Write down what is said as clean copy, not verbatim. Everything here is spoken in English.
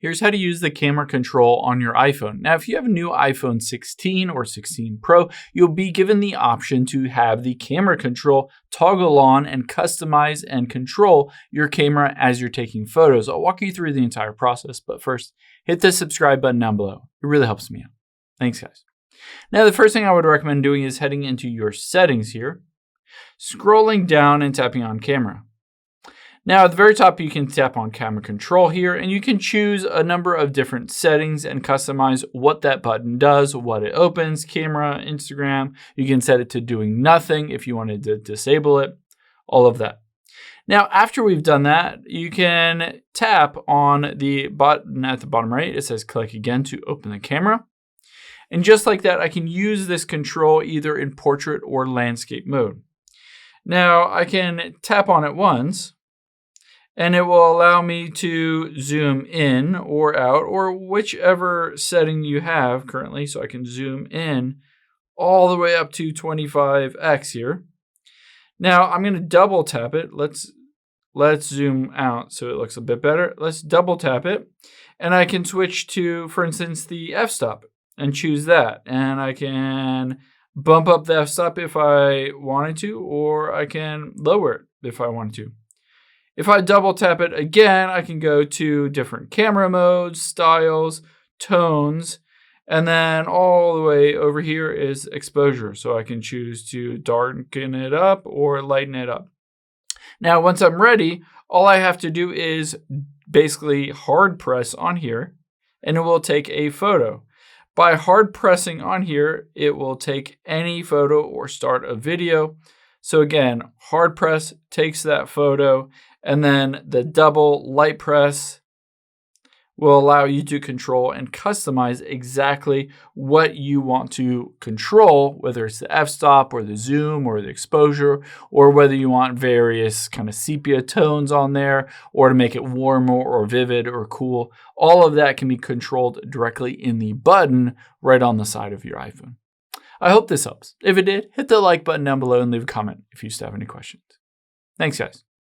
Here's how to use the camera control on your iPhone. Now, if you have a new iPhone 16 or 16 Pro, you'll be given the option to have the camera control toggle on and customize and control your camera as you're taking photos. I'll walk you through the entire process, but first, hit the subscribe button down below. It really helps me out. Thanks, guys. Now, the first thing I would recommend doing is heading into your settings here, scrolling down and tapping on camera. Now, at the very top, you can tap on camera control here, and you can choose a number of different settings and customize what that button does, what it opens, camera, Instagram. You can set it to doing nothing if you wanted to disable it, all of that. Now, after we've done that, you can tap on the button at the bottom right. It says click again to open the camera. And just like that, I can use this control either in portrait or landscape mode. Now, I can tap on it once, and it will allow me to zoom in or out, or whichever setting you have currently. So I can zoom in all the way up to 25x here. Now I'm going to double tap it. Let's zoom out so it looks a bit better. Let's double tap it, and I can switch to, for instance, the f-stop and choose that. And I can bump up the f-stop if I wanted to, or I can lower it if I wanted to. If I double tap it again, I can go to different camera modes, styles, tones, and then all the way over here is exposure. So I can choose to darken it up or lighten it up. Now, once I'm ready, all I have to do is basically hard press on here, and it will take a photo. By hard pressing on here, it will take any photo or start a video. So again, hard press takes that photo, and then the double light press will allow you to control and customize exactly what you want to control, whether it's the f-stop or the zoom or the exposure, or whether you want various kind of sepia tones on there, or to make it warmer or vivid or cool. All of that can be controlled directly in the button right on the side of your iPhone. I hope this helps. If it did, hit the like button down below and leave a comment if you still have any questions. Thanks, guys.